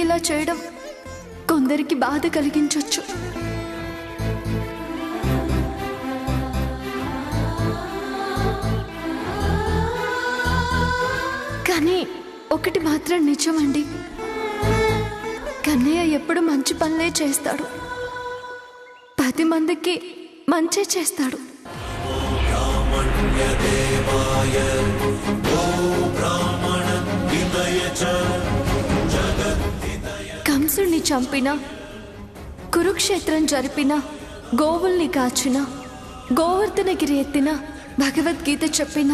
ఇలా చేయడం కొందరికి బాధ కలిగించొచ్చు. కానీ ఒకటి మాత్రం నిజమండి, కన్నయ్య ఎప్పుడు మంచి పనులే చేస్తాడు, 10 మందికి మంచి చేస్తాడు. కంసుని చంపిన, కురుక్షేత్రం జరిపిన, గోవుల్ని కాచిన, గోవర్ధనగిరి ఎత్తిన, భగవద్గీత చెప్పిన,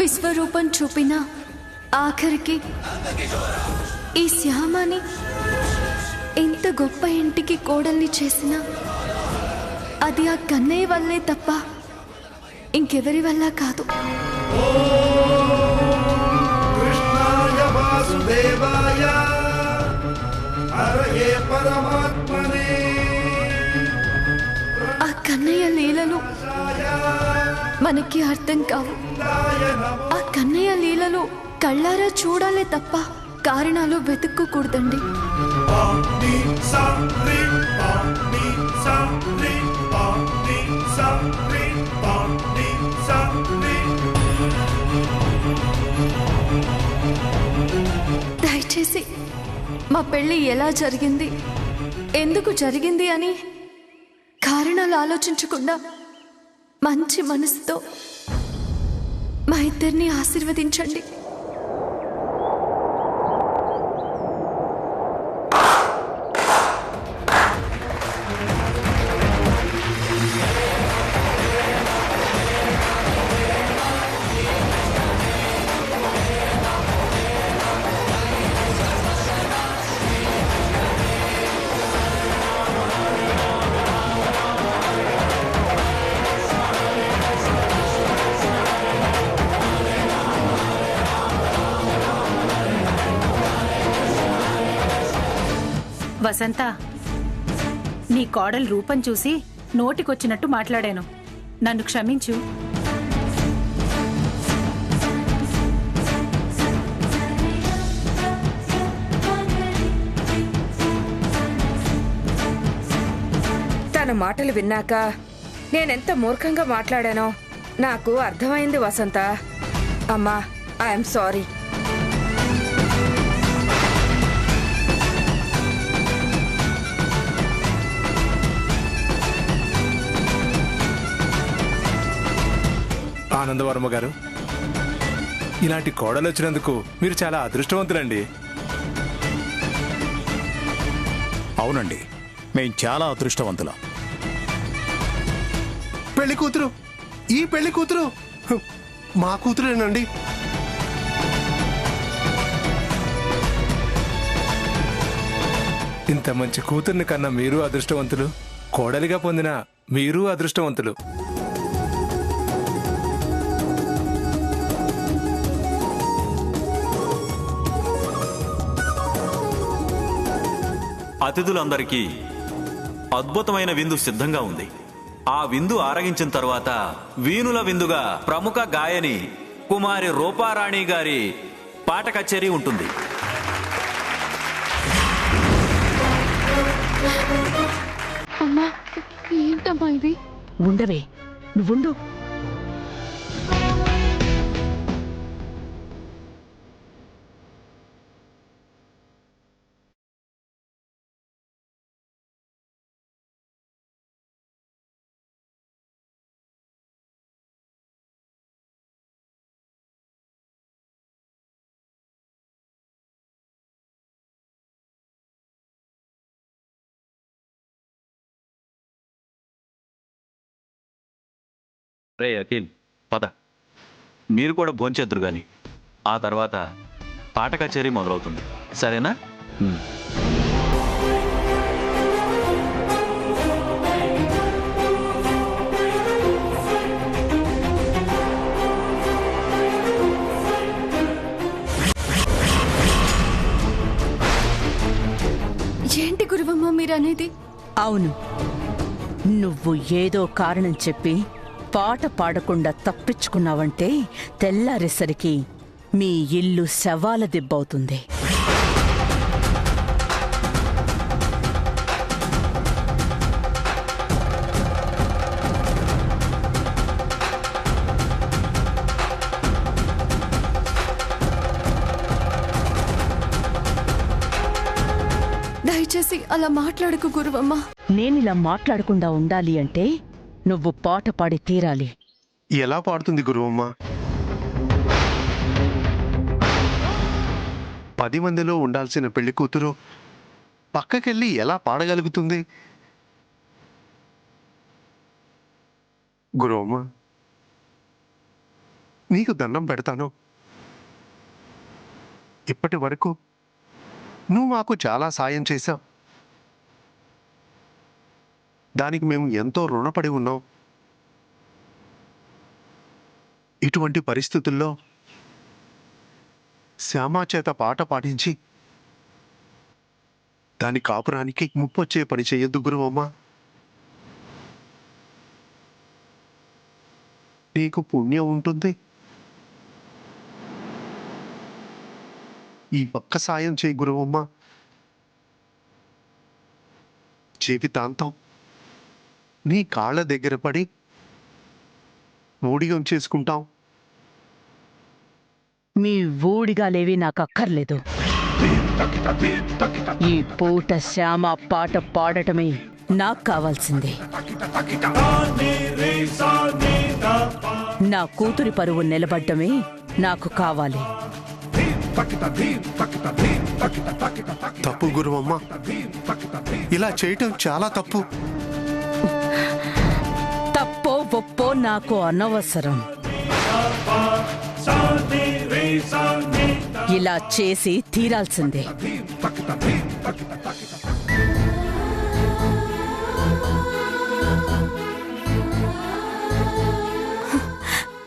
విశ్వరూపం చూపిన, ఆఖరికి ఈ శ్యామని ఇంత గొప్ప ఇంటికి కోడల్ని చేసిన అది ఆ కన్నయ్య వల్లే తప్ప ఇంకెవరి వల్ల కాదు. ఆ కన్నయ్య లీలలు మనకి అర్థం కావు. ఆ కన్నయ్య లీలలు కళ్ళారా చూడాలే తప్ప కారణాలు వెతుక్కూడదండి. దయచేసి మా పెళ్ళి ఎలా జరిగింది, ఎందుకు జరిగింది అని కారణాలు ఆలోచించకుండా మంచి మనసుతో మా ఇద్దరిని ఆశీర్వదించండి. వసంత, నీ కోడలు రూపం చూసి నోటికొచ్చినట్టు మాట్లాడాను, నన్ను క్షమించు. తన మాటలు విన్నాక నేనెంత మూర్ఖంగా మాట్లాడానో నాకు అర్థమైంది వసంత. అమ్మా, ఐఎమ్ సారీ. ఆనందవర్మ గారు, ఇలాంటి కోడలు వచ్చినందుకు మీరు చాలా అదృష్టవంతులండి. అవునండి, మేం చాలా అదృష్టవంతులం. పెళ్లి కూతురు, ఈ పెళ్లి కూతురు మా కూతురేనండి. ఇంత మంచి కూతుర్ని కన్నా మీరు అదృష్టవంతులు, కోడలిగా పొందిన మీరు అదృష్టవంతులు. అతిథులందరికీ అద్భుతమైన విందు సిద్ధంగా ఉంది. ఆ విందు ఆరగించిన తర్వాత వీణుల విందుగా ప్రముఖ గాయని కుమారి రూపారాణి గారి పాట కచేరీ ఉంటుంది. అమ్మా, ఏంటమ్మా ఇది? ఉండవే, నువ్వుండు. రే అఖిల్, పద, మీరు కూడా భోంచేద్దరు గాని ఆ తర్వాత పాట కచేరీ మొదలవుతుంది, సరేనా? ఏంటి గురువమ్మ మీరనేది? అవును, నువ్వు ఏదో కారణం చెప్పి పాట పాడకుండా తప్పించుకున్నావంటే తెల్లారేసరికి మీ ఇల్లు శవాల దిబ్బవుతుంది. దయచేసి అలా మాట్లాడకు గురువమ్మ. నేనిలా మాట్లాడకుండా ఉండాలి అంటే నువ్వు పాట పాడి తీరాలి. ఎలా పాడుతుంది గురువమ్మ? 10 మందిలో ఉండాల్సిన పెళ్లి కూతురు పక్కకెళ్ళి ఎలా పాడగలుగుతుంది? గురువమ్మ, నీకు దండం పెడతాను. ఇప్పటి వరకు నువ్వు మాకు చాలా సాయం చేశావు. దానికి మేము ఎంతో రుణపడి ఉన్నాం. ఇటువంటి పరిస్థితుల్లో శ్యామా చేత పాట పాడించి దాని కాపురానికి ముప్పొచ్చే పని చేయొద్దు గురువమ్మ. నీకు పుణ్యం ఉంటుంది. ఈ పక్క సాయం చేయి గురువమ్మ. జీవితాంతం నీ కాళ్ళ దగ్గర పడి ఊడిగం చేసుకుంటాం. మీ ఊడిగాలేవి నాకు అక్కర్లేదు. ఈ పూట శ్యామ పాట పాడటమే నాకు కావాల్సింది. నా కూతురి పరువు నిలబడ్డమే నాకు కావాలి. తప్పు గురువమ్మ, ఇలా చేయటం చాలా తప్పు. తప్పో ఒప్పో నాకు అనవసరం. ఇలా చేసి తీరాల్సిందే.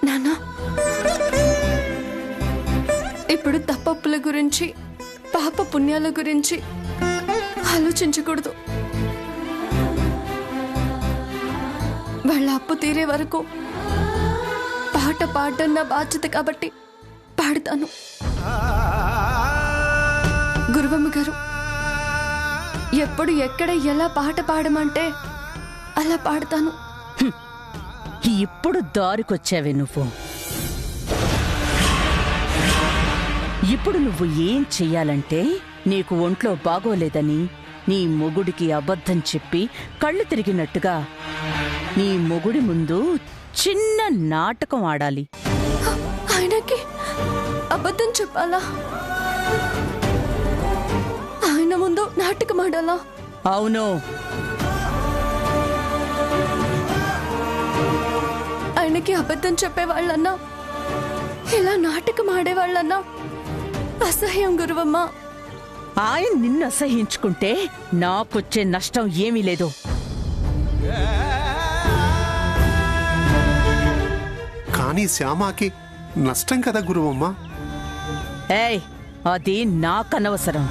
నాన్న, ఇప్పుడు తప్పప్పుల గురించి పాప పుణ్యాల గురించి ఆలోచించకూడదు. వాళ్ళ అప్పు తీరే వరకు పాట పాడడం నా బాధ్యత కాబట్టి పాడతాను. గురువమ్మ గారు, ఎప్పుడు ఎక్కడ ఎలా పాట పాడమంటే అలా పాడతాను. ఇప్పుడు దారికొచ్చావే నువ్వు. ఇప్పుడు నువ్వు ఏం చెయ్యాలంటే, నీకు ఒంట్లో బాగోలేదని నీ మొగుడికి అబద్ధం చెప్పి కళ్ళు తిరిగినట్టుగా నీ మొగుడి ముందు చిన్న నాటకం ఆడాలి. ఆయనకి అబద్ధం చెప్పాలా? ఆయన ముందు నాటకం ఆడాలా? అవును. ఆయనకి అబద్ధం చెప్పేవాళ్ళన్నా ఇలా నాటకం ఆడేవాళ్ళన్నా అసహ్యం గురువమ్మ. ఆయన నిన్ను అసహించుకుంటే నాకొచ్చే నష్టం ఏమీ లేదు. కానీ శ్యామాకి నష్టం కదా గురువమ్మ. ఏయ్, అది నాకనవసరం.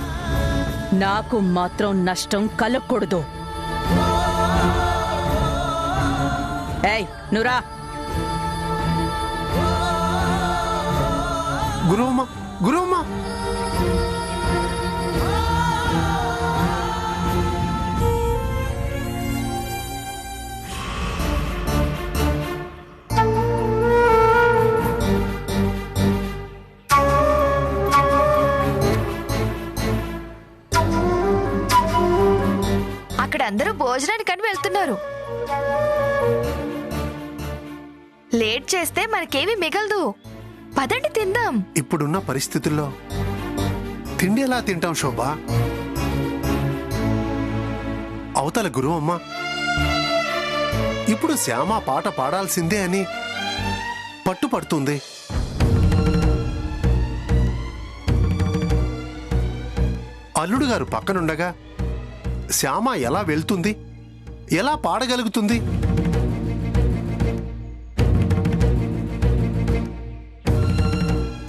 నాకు మాత్రం నష్టం కలగకూడదు. ఏయ్, నువ్వురా. గురువమ్మ, గురువమ్మ, అక్కడ అందరూ భోజనానికని వెళ్తున్నారు. లేట్ చేస్తే మనకేమీ మిగలదు. పదండి తిందాం. ఇప్పుడున్న పరిస్థితుల్లో తిండి ఎలా తింటాం శోభ? అవతల గురువమ్మ ఇప్పుడు శ్యామ పాట పాడాల్సిందే అని పట్టుపడుతుంది. అల్లుడు గారు పక్కనుండగా శ్యామ ఎలా వెళ్తుంది, ఎలా పాడగలుగుతుంది?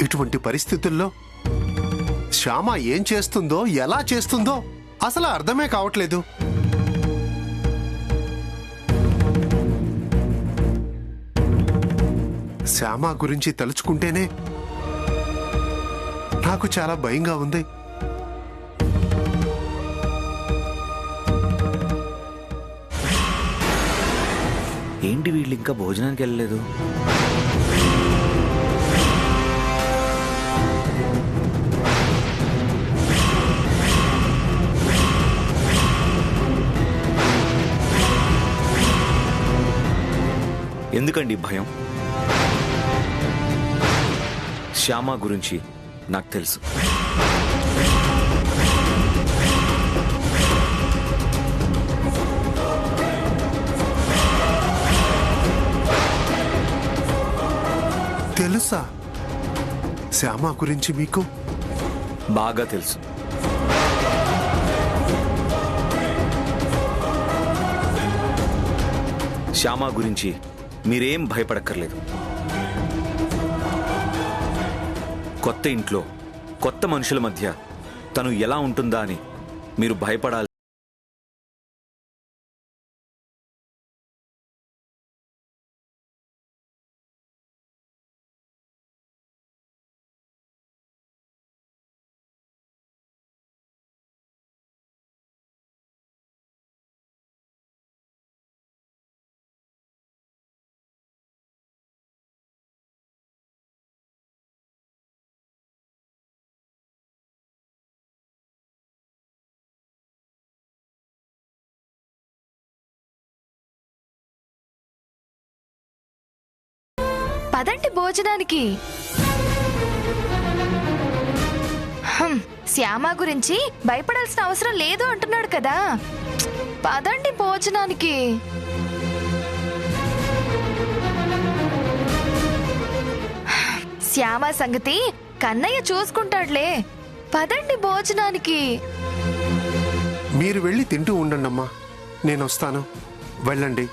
ఇటువంటి పరిస్థితుల్లో శ్యామ ఏం చేస్తుందో, ఎలా చేస్తుందో అసలు అర్థమే కావట్లేదు. శ్యామ గురించి తలుచుకుంటేనే నాకు చాలా భయంగా ఉంది. ఏంటి వీళ్ళు ఇంకా భోజనానికి వెళ్ళలేదు? ఎందుకండి భయం? శ్యామ గురించి నాకు తెలుసు. తెలుసా శ్యామ గురించి మీకు? బాగా తెలుసు. శ్యామ గురించి మీరేం భయపడక్కర్లేదు. కొత్త ఇంట్లో కొత్త మనుషుల మధ్య తను ఎలా ఉంటుందా అని మీరు భయపడాలి. పదండి భోజనానికి. శ్యామ గురించి భయపడాల్సిన అవసరం లేదు అంటున్నాడు కదా. పదండి భోజనానికి. శ్యామ సంగతి కన్నయ్య చూసుకుంటాడులే. పదండి భోజనానికి. మీరు వెళ్ళి తింటూ ఉండండమ్మా, నేను వస్తాను. వెళ్ళండి.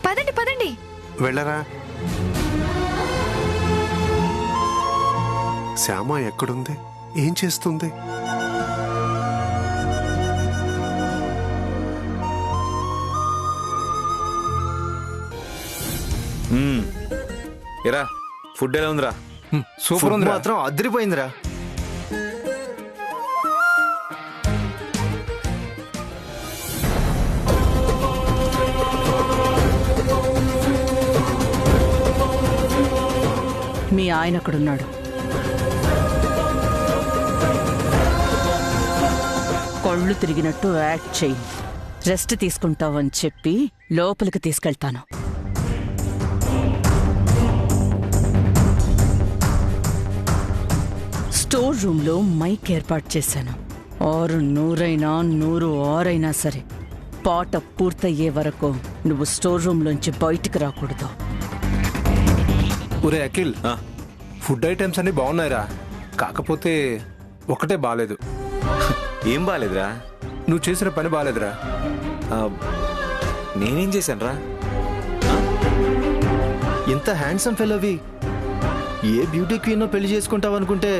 పదండి పదండి. వెళ్ళరా. శ్యామ ఎక్కడుంది? ఏం చేస్తుంది? ఎరా ఫుడ్ ఎలా ఉందిరా? సూపర్ ఉంది. మాత్రం అదిరిపోయిందిరా. మీ ఆయన అక్కడున్నాడు. కళ్ళు తిరిగినట్టు యాక్ట్ చెయ్యి. రెస్ట్ తీసుకుంటావని చెప్పి లోపలికి తీసుకెళ్తాను. స్టోర్ రూమ్లో మైక్ ఏర్పాటు చేశాను. 600 106 సరే, పాట పూర్తయ్యే వరకు నువ్వు స్టోర్ రూమ్లోంచి బయటికి రాకూడదు. ఒరే అఖిల్, ఫుడ్ ఐటమ్స్ అన్ని బాగున్నాయిరా, కాకపోతే ఒకటే బాలేదు. ఏం బాలేదురా? నువ్వు చేసిన పని బాలేదురా. నేనేం చేశానురా? ఇంత హ్యాండ్సమ్ ఫెలోవి ఏ బ్యూటీ క్వీన్ పెళ్లి చేసుకుంటావు అనుకుంటే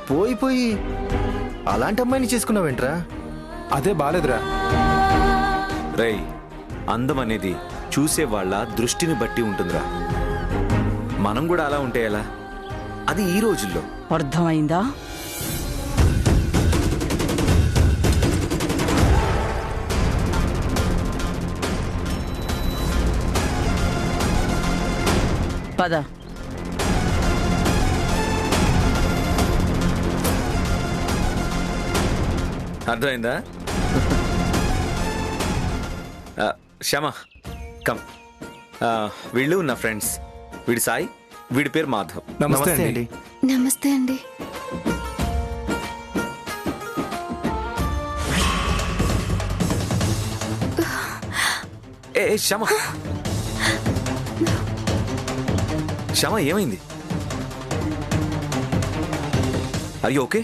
పోయి అలాంటి అమ్మాయిని చేసుకున్నావేంట్రా? అదే బాలేదురా. రై, అందం అనేది చూసే వాళ్ళ దృష్టిని బట్టి ఉంటుందిరా. మనం కూడా అలా ఉంటే ఎలా? అది ఈ రోజుల్లో. అర్థమైందా? పద. అర్థమైందా? శ్యామ కమ్. వీళ్ళు నా ఫ్రెండ్స్. వీడి సాయి, వీడి పేరు మాధవ్. నమస్తే అండి. నమస్తే అండి. ఏ శ్యామ, శ్యామ ఏమైంది? అయ్యో ఓకే.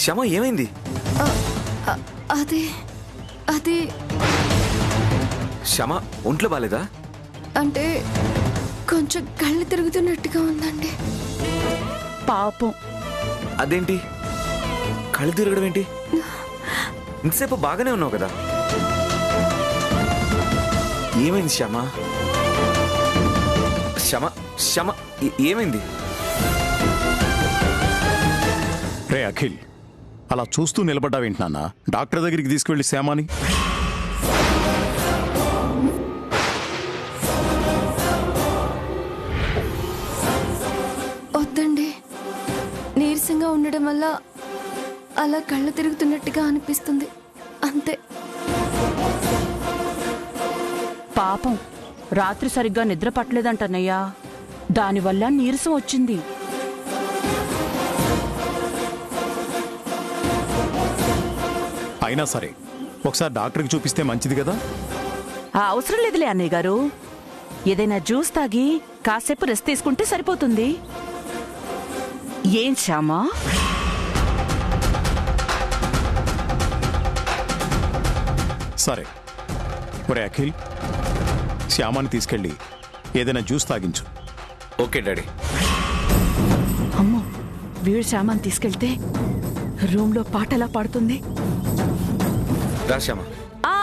శ్యామ ఏమైంది? అది శ్యామ ఒంట్లో బాలేదా? అంటే కొంచెం కళ్ళు తిరుగుతున్నట్టుగా ఉందండి. పాపం. అదేంటి కళ్ళు తిరగడం ఏంటి? ఇంతసేపు బాగానే ఉన్నావు కదా. ఏమైంది శ్యామ? శ్యామ శ్యామ ఏమైంది? రే అఖిల్, అలా చూస్తూ నిలబడ్డావేంటి నాన్న? డాక్టర్ దగ్గరికి తీసుకువెళ్ళి శ్యామాని. వద్దండి, నీరసంగా ఉండడం వల్ల అలా కళ్ళు తిరుగుతున్నట్టుగా అనిపిస్తుంది అంతే. పాపం, రాత్రి సరిగ్గా నిద్ర పట్టలేదంటన్నయ్యా. దానివల్ల నీరసం వచ్చింది. అయినా సరే ఒకసారి డాక్టర్కి చూపిస్తే మంచిది కదా. ఆ అవసరం లేదులే అన్నయ్య గారు. ఏదైనా జ్యూస్ తాగి కాసేపు రెస్ట్ తీసుకుంటే సరిపోతుంది. ఏం శ్యామా? సరే ఒరే అఖిల్, శ్యామాని తీసుకెళ్ళి ఏదైనా జ్యూస్ తాగించు. Okay daddy. అమ్మో, వీడు శ్యామాని తీసుకెళ్తే రూమ్లో పాట ఎలా పాడుతుంది? రా శ్యామ. ఆ!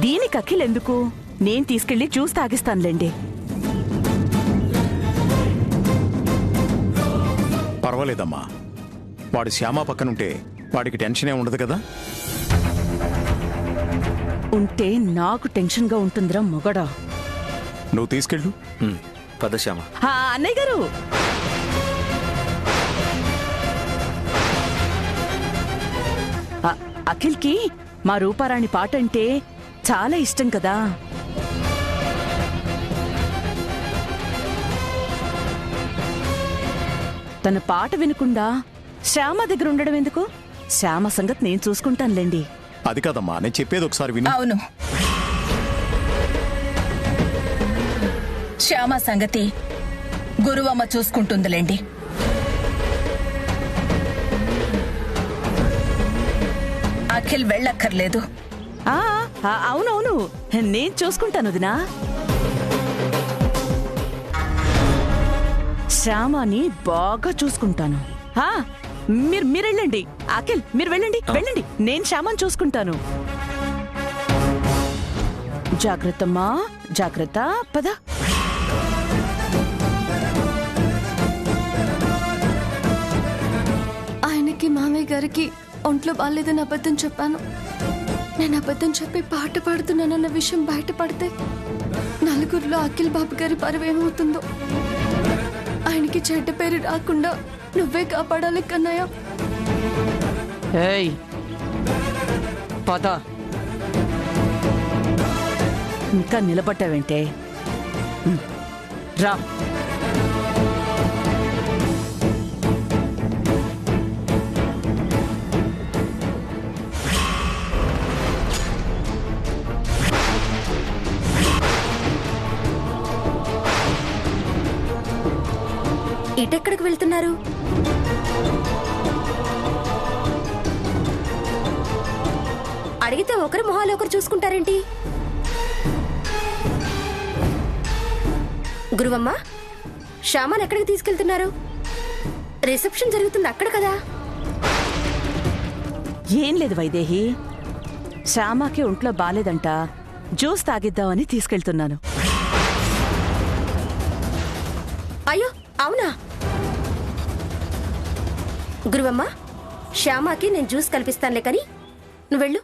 దీనికి అఖిల్ ఎందుకు? నేను తీసుకెళ్లి జ్యూస్ తాగిస్తానులేండి. పర్వాలేదమ్మా, వాడు శ్యామ పక్కనుంటే వాడికి టెన్షన్ ఏమి ఉండదు కదా. ఉంటే నాకు టెన్షన్గా ఉంటుందిరా మొగడా. నువ్వు తీసుకెళ్ళు. పద శ్యామ. అన్నయ్య గారు, అఖిల్కి మా రూపారాణి పాట అంటే చాలా ఇష్టం కదా. తన పాట వినకుండా శ్యామ దగ్గర ఉండడం ఎందుకు? శ్యామ సంగతి నేను చూసుకుంటానులేండి. అది కాదమ్మా, నేను చెప్పేది ఒకసారి విను. అవును, శ్యామ సంగతి గురువమ్మ చూసుకుంటుందిలేండి. అఖిల్ వెళ్ళక్కర్లేదు. అవునవును, నేను చూసుకుంటాను వదినా. శ్యామాని బాగా చూసుకుంటాను. మీరు వెళ్ళండి. అఖిల్, మీరు వెళ్ళండి వెళ్ళండి, నేను శ్యామాని చూసుకుంటాను. జాగ్రత్తమ్మా, జాగ్రత్త. పద. ఆయనకి మామయ్య గారికి ఒంట్లో బాగాలేదని అబద్ధం చెప్పాను. నేను అబద్ధం చెప్పి పాట పాడుతున్నానన్న విషయం బయటపడితే నలుగురిలో అఖిల్ బాబు గారి పరువేమవుతుందో. ఆయనకి చెడ్డ పేరు రాకుండా నువ్వే కాపాడాలి కన్నయ్య. పద. ఇంకా నిలబడ్డావేంటే? రా. ఇటెక్కడికి వెళ్తున్నారు? అడిగితే ఒకరి మొహాలు ఒకరు చూసుకుంటారేంటి? గురువమ్మ, శ్యామను ఎక్కడికి తీసుకెళ్తున్నారు? రిసెప్షన్ జరుగుతుంది అక్కడ కదా. ఏం లేదు వైదేహి, శ్యామకి ఒంట్లో బాలేదంట, జ్యూస్ తాగిద్దామని తీసుకెళ్తున్నాను. అయ్యో అవునా? గురువమ్మ, శ్యామకి నేను జ్యూస్ కల్పిస్తానులే, కానీ నువ్వు వెళ్ళు.